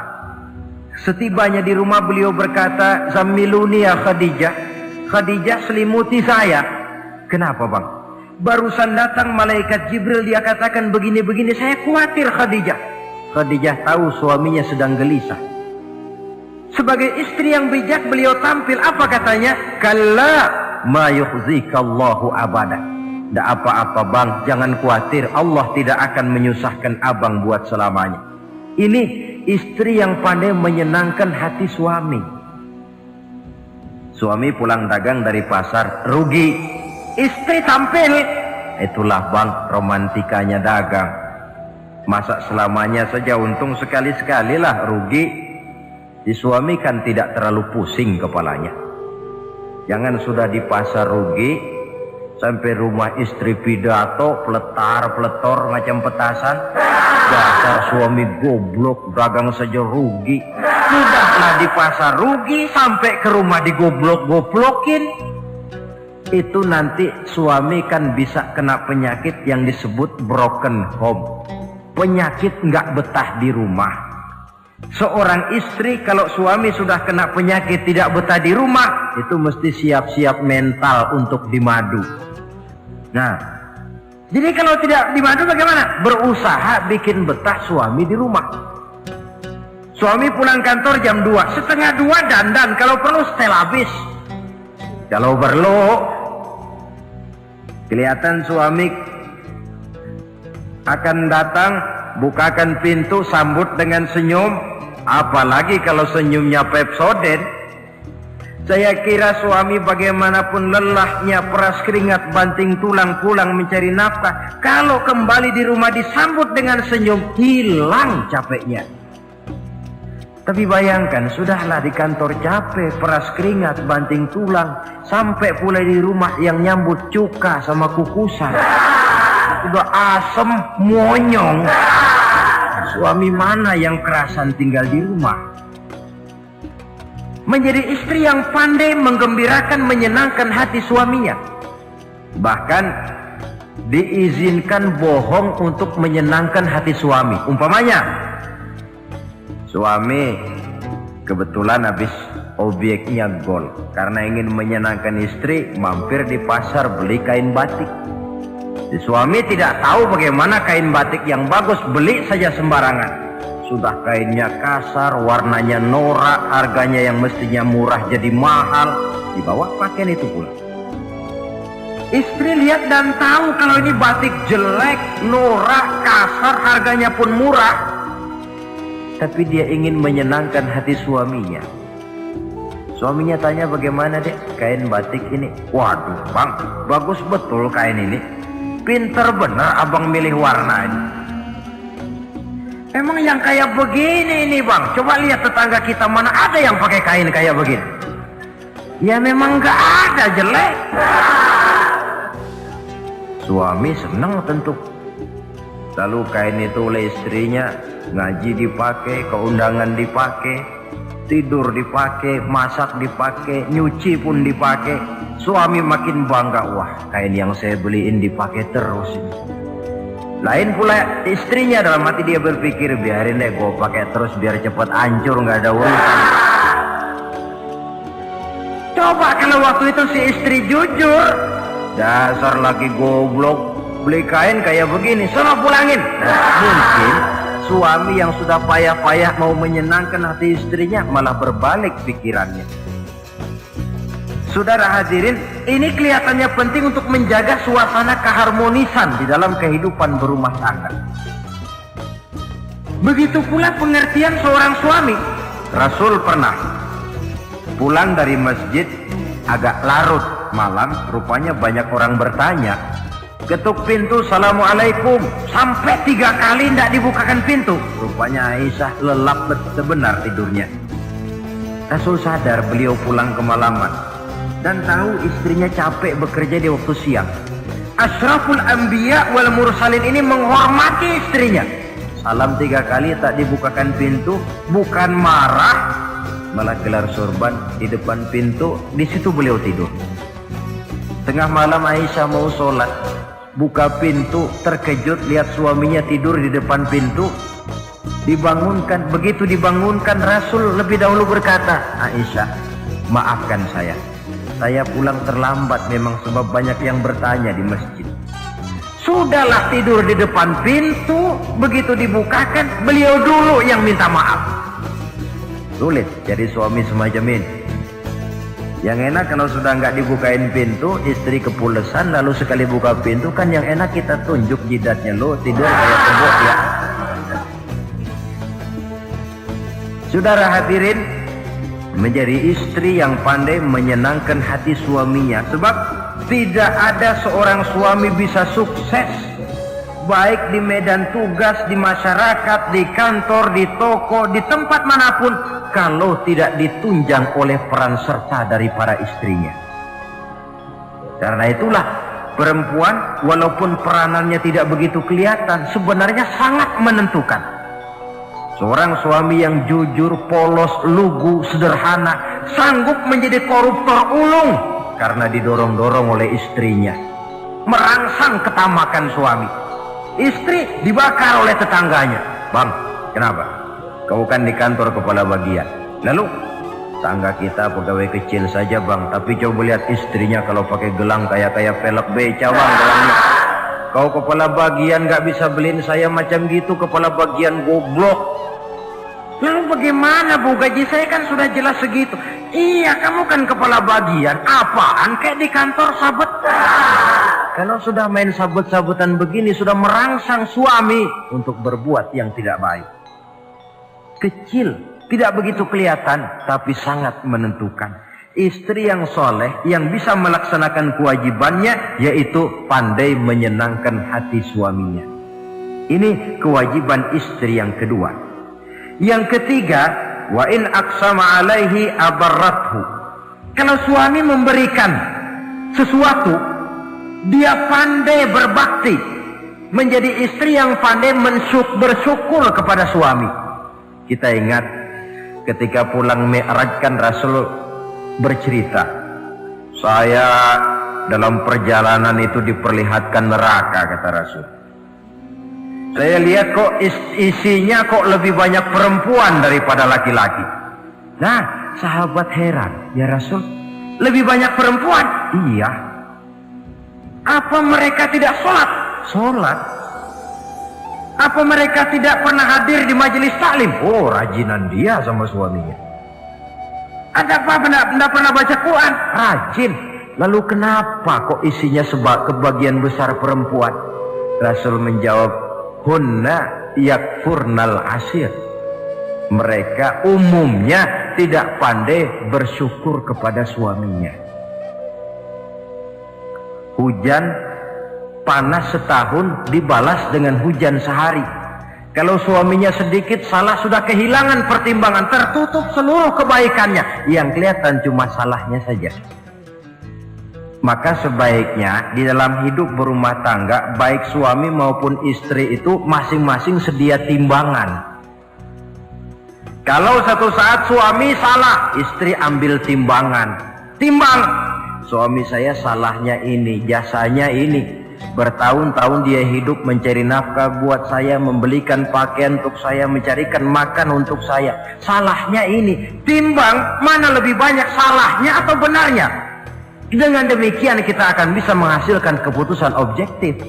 Setibanya di rumah beliau berkata, "Zammiluni ya Khadijah." Khadijah, selimuti saya. Kenapa bang? Barusan datang malaikat Jibril, dia katakan begini-begini, saya khawatir Khadijah. Khadijah tahu suaminya sedang gelisah. Sebagai istri yang bijak beliau tampil, apa katanya? Kalla ma yukhzikallahu abada. Tidak apa-apa bang, jangan khawatir, Allah tidak akan menyusahkan abang buat selamanya. Ini istri yang pandai menyenangkan hati suami. Suami pulang dagang dari pasar, rugi. Istri tampil. Itulah bang, romantikanya dagang. Masa selamanya saja untung sekali-sekali lah, rugi. Si suami kan tidak terlalu pusing kepalanya. Jangan sudah di pasar rugi, sampai rumah istri pidato, peletar-peletor macam petasan. Dasar suami goblok, dagang saja rugi. Sudahlah di pasar rugi, sampai ke rumah digoblok-goblokin. Itu nanti suami kan bisa kena penyakit yang disebut broken home. Penyakit nggak betah di rumah. Seorang istri kalau suami sudah kena penyakit tidak betah di rumah, itu mesti siap-siap mental untuk dimadu. Nah, jadi kalau tidak dimadu bagaimana? Berusaha bikin betah suami di rumah. Suami pulang kantor jam 2, setengah 2 dandan, kalau perlu setel habis. Kalau perlu Kelihatan suami akan datang, bukakan pintu, sambut dengan senyum. Apalagi kalau senyumnya Pepsodent. Saya kira suami bagaimanapun lelahnya, peras keringat, banting tulang, pulang mencari nafkah, kalau kembali di rumah disambut dengan senyum, hilang capeknya. Tapi bayangkan, sudahlah di kantor capek, peras keringat, banting tulang, sampai pula di rumah yang nyambut cuka sama kukusan. Udah asem, monyong. Suami mana yang kerasan tinggal di rumah? Menjadi istri yang pandai menggembirakan, menyenangkan hati suaminya. Bahkan diizinkan bohong untuk menyenangkan hati suami. Umpamanya, suami kebetulan habis obyeknya gol. Karena ingin menyenangkan istri, mampir di pasar beli kain batik. Si suami tidak tahu bagaimana kain batik yang bagus, beli saja sembarangan. Sudah kainnya kasar, warnanya norak, harganya yang mestinya murah jadi mahal, dibawa pakaian itu pula. Istri lihat dan tahu kalau ini batik jelek, norak, kasar, harganya pun murah. Tapi dia ingin menyenangkan hati suaminya. Suaminya tanya, bagaimana dek kain batik ini? Waduh bang, bagus betul kain ini. Pinter bener abang milih warna ini. Emang yang kayak begini ini bang, coba lihat tetangga kita mana ada yang pakai kain kayak begini. Ya memang gak ada, jelek. Suami senang tentu. Lalu kain itu oleh istrinya, ngaji dipakai, keundangan dipakai, tidur dipakai, masak dipakai, nyuci pun dipakai. Suami makin bangga, wah kain yang saya beliin dipakai terus ini. Lain pula istrinya, dalam hati dia berpikir, biarin deh gue pakai terus biar cepet hancur, nggak ada urusan. Coba kalau waktu itu si istri jujur, dasar laki goblok, beli kain kayak begini, sono pulangin. Mungkin suami yang sudah payah-payah mau menyenangkan hati istrinya malah berbalik pikirannya. Saudara hadirin, ini kelihatannya penting untuk menjaga suasana keharmonisan di dalam kehidupan berumah tangga. Begitu pula pengertian seorang suami. Rasul pernah pulang dari masjid agak larut malam, rupanya banyak orang bertanya. Ketuk pintu, assalamualaikum, sampai 3 kali tidak dibukakan pintu. Rupanya Aisyah lelap sebenar tidurnya. Rasul sadar beliau pulang kemalaman dan tahu istrinya capek bekerja di waktu siang. Asyraful anbiya wal mursalin ini menghormati istrinya. Salam 3 kali tak dibukakan pintu, bukan marah, malah gelar sorban di depan pintu. Di situ beliau tidur. Tengah malam Aisyah mau sholat, buka pintu, terkejut lihat suaminya tidur di depan pintu. Dibangunkan. Begitu dibangunkan, Rasul lebih dahulu berkata, Aisyah, maafkan saya pulang terlambat memang sebab banyak yang bertanya di masjid. Sudahlah tidur di depan pintu, begitu dibukakan beliau dulu yang minta maaf. Sulit jadi suami semacam ini. Yang enak kalau sudah nggak dibukain pintu, istri kepulesan, lalu sekali buka pintu kan yang enak kita tunjuk jidatnya, lo tidur kayak tembok ya. Saudara hadirin, menjadi istri yang pandai menyenangkan hati suaminya, sebab tidak ada seorang suami bisa sukses baik di medan tugas, di masyarakat, di kantor, di toko, di tempat manapun kalau tidak ditunjang oleh peran serta dari para istrinya. Karena itulah perempuan walaupun peranannya tidak begitu kelihatan, sebenarnya sangat menentukan. Seorang suami yang jujur, polos, lugu, sederhana, sanggup menjadi koruptor ulung karena didorong-dorong oleh istrinya. Merangsang ketamakan suami. Istri dibakar oleh tetangganya. Bang, kenapa? Kau kan di kantor kepala bagian. Lalu, tangga kita pegawai kecil saja bang, tapi coba lihat istrinya kalau pakai gelang kayak pelek beca bang gelangnya. Kau kepala bagian gak bisa beliin saya macam gitu, kepala bagian goblok. Lalu bagaimana bu, gaji saya kan sudah jelas segitu. Iya, kamu kan kepala bagian. Apaan kayak di kantor sabet. kalau sudah main sabut-sabutan begini, sudah merangsang suami untuk berbuat yang tidak baik. Kecil, tidak begitu kelihatan, tapi sangat menentukan. Istri yang soleh, yang bisa melaksanakan kewajibannya, yaitu pandai menyenangkan hati suaminya. Ini kewajiban istri yang kedua. Yang ketiga, wa in aqsama alaihi abarrathu. Kalau suami memberikan sesuatu, dia pandai berbakti, menjadi istri yang pandai bersyukur kepada suami. Kita ingat ketika pulang Mi'raj kan Rasul bercerita, saya dalam perjalanan itu diperlihatkan neraka, kata Rasul. Saya lihat kok isinya kok lebih banyak perempuan daripada laki-laki. Nah, sahabat heran, ya Rasul, lebih banyak perempuan? Iya. Apa mereka tidak sholat? Sholat. Apa mereka tidak pernah hadir di majelis taklim? Oh, rajinan dia sama suaminya. Ada apa? Tidak pernah baca Quran? Rajin. Lalu kenapa kok isinya kebagian besar perempuan? Rasul menjawab, hunna yakfurnal asir. Mereka umumnya tidak pandai bersyukur kepada suaminya. Hujan panas setahun dibalas dengan hujan sehari. Kalau suaminya sedikit salah, sudah kehilangan pertimbangan, tertutup seluruh kebaikannya, yang kelihatan cuma salahnya saja. Maka sebaiknya di dalam hidup berumah tangga, baik suami maupun istri itu masing-masing sedia timbangan. Kalau satu saat suami salah, istri ambil timbangan. Timbang, suami saya salahnya ini, jasanya ini. Bertahun-tahun dia hidup mencari nafkah buat saya, membelikan pakaian untuk saya, mencarikan makan untuk saya. Salahnya ini. Timbang, mana lebih banyak salahnya atau benarnya? Dengan demikian kita akan bisa menghasilkan keputusan objektif.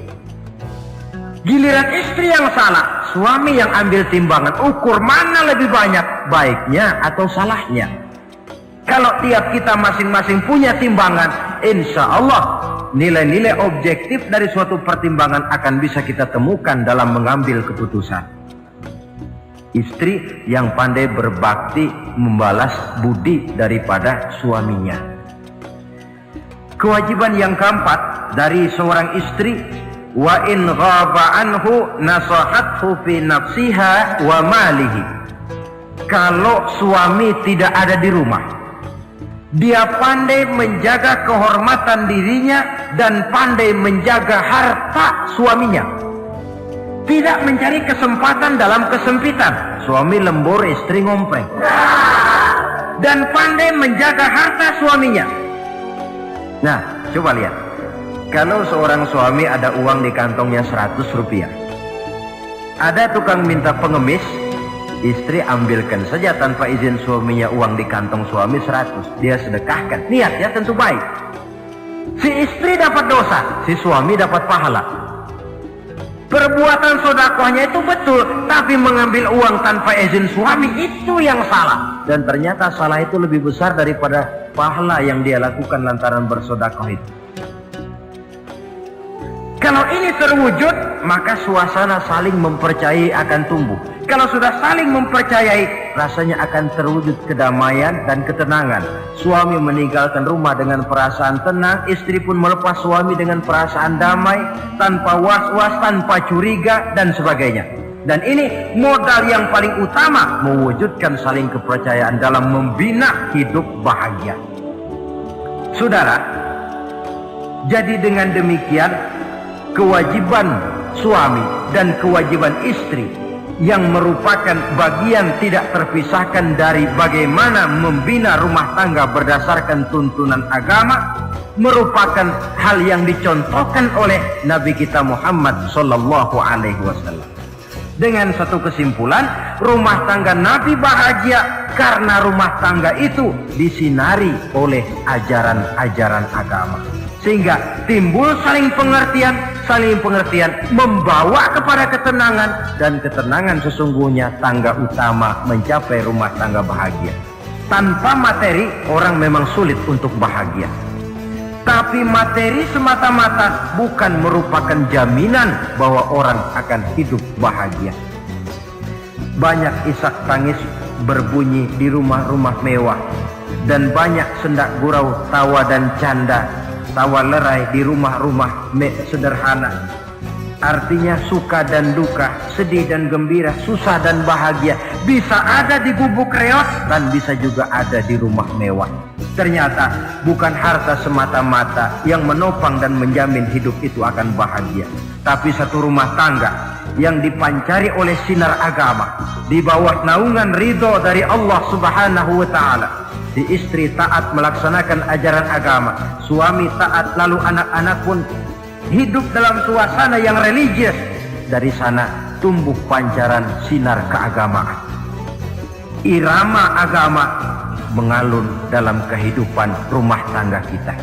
Giliran istri yang salah, suami yang ambil timbangan, ukur mana lebih banyak baiknya atau salahnya. Kalau tiap kita masing-masing punya timbangan, insya Allah nilai-nilai objektif dari suatu pertimbangan akan bisa kita temukan dalam mengambil keputusan. Istri yang pandai berbakti membalas budi daripada suaminya. Kewajiban yang keempat dari seorang istri, wa in ghaba anhu nasahathu fi nafsiha wa malihi. Kalau suami tidak ada di rumah, dia pandai menjaga kehormatan dirinya dan pandai menjaga harta suaminya. Tidak mencari kesempatan dalam kesempitan. Suami lembur, istri ngompreng. Dan pandai menjaga harta suaminya. Nah, coba lihat. Kalau seorang suami ada uang di kantongnya 100 rupiah. Ada tukang minta pengemis, istri ambilkan saja tanpa izin suaminya uang di kantong suami 100. Dia sedekahkan. Niatnya tentu baik. Si istri dapat dosa, si suami dapat pahala. Perbuatan sedekahnya itu betul, tapi mengambil uang tanpa izin suami itu yang salah. Dan ternyata salah itu lebih besar daripada pahala yang dia lakukan lantaran bersedekah itu. Kalau ini terwujud, maka suasana saling mempercayai akan tumbuh. Kalau sudah saling mempercayai, rasanya akan terwujud kedamaian dan ketenangan. Suami meninggalkan rumah dengan perasaan tenang, istri pun melepas suami dengan perasaan damai, tanpa was-was, tanpa curiga, dan sebagainya. Dan ini modal yang paling utama mewujudkan saling kepercayaan dalam membina hidup bahagia. Saudara, jadi dengan demikian, kewajiban suami dan kewajiban istri yang merupakan bagian tidak terpisahkan dari bagaimana membina rumah tangga berdasarkan tuntunan agama, merupakan hal yang dicontohkan oleh Nabi kita Muhammad sallallahu alaihi wasallam. Dengan satu kesimpulan, rumah tangga Nabi bahagia karena rumah tangga itu disinari oleh ajaran-ajaran agama. Sehingga timbul saling pengertian membawa kepada ketenangan, dan ketenangan sesungguhnya tangga utama mencapai rumah tangga bahagia. Tanpa materi, orang memang sulit untuk bahagia. Tapi materi semata-mata bukan merupakan jaminan bahwa orang akan hidup bahagia. Banyak isak tangis berbunyi di rumah-rumah mewah, dan banyak sendak gurau, tawa dan canda, tawa lerai di rumah-rumah sederhana. Artinya suka dan duka, sedih dan gembira, susah dan bahagia bisa ada di gubuk reot dan bisa juga ada di rumah mewah. Ternyata bukan harta semata-mata yang menopang dan menjamin hidup itu akan bahagia, tapi satu rumah tangga yang dipancari oleh sinar agama di bawah naungan ridho dari Allah Subhanahu wa Ta'ala. Si istri taat melaksanakan ajaran agama, suami taat, lalu anak-anak pun hidup dalam suasana yang religius. Dari sana tumbuh pancaran sinar keagamaan. Irama agama mengalun dalam kehidupan rumah tangga kita.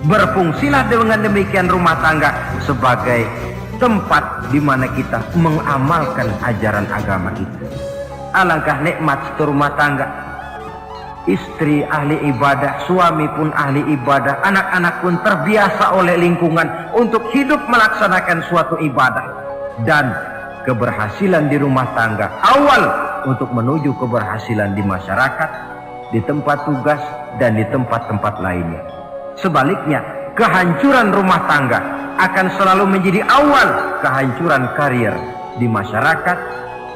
Berfungsilah dengan demikian rumah tangga sebagai tempat di mana kita mengamalkan ajaran agama itu. Alangkah nikmat satu rumah tangga. Istri ahli ibadah, suami pun ahli ibadah, anak-anak pun terbiasa oleh lingkungan untuk hidup melaksanakan suatu ibadah. Dan keberhasilan di rumah tangga awal untuk menuju keberhasilan di masyarakat, di tempat tugas, dan di tempat-tempat lainnya. Sebaliknya, kehancuran rumah tangga akan selalu menjadi awal kehancuran karir di masyarakat,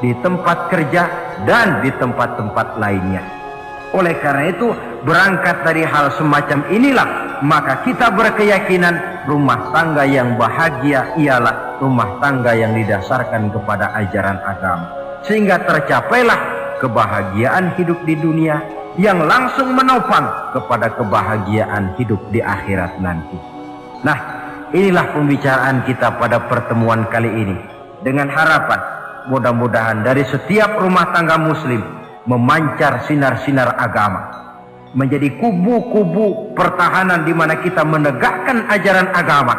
di tempat kerja, dan di tempat-tempat lainnya. Oleh karena itu, berangkat dari hal semacam inilah, maka kita berkeyakinan rumah tangga yang bahagia ialah rumah tangga yang didasarkan kepada ajaran agama. Sehingga tercapailah kebahagiaan hidup di dunia yang langsung menopang kepada kebahagiaan hidup di akhirat nanti. Nah, inilah pembicaraan kita pada pertemuan kali ini. Dengan harapan mudah-mudahan dari setiap rumah tangga muslim memancar sinar-sinar agama, menjadi kubu-kubu pertahanan di mana kita menegakkan ajaran agama,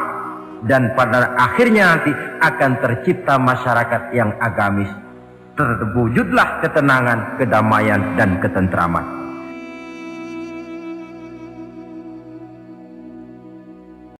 dan pada akhirnya nanti akan tercipta masyarakat yang agamis. Terwujudlah ketenangan, kedamaian, dan ketentraman.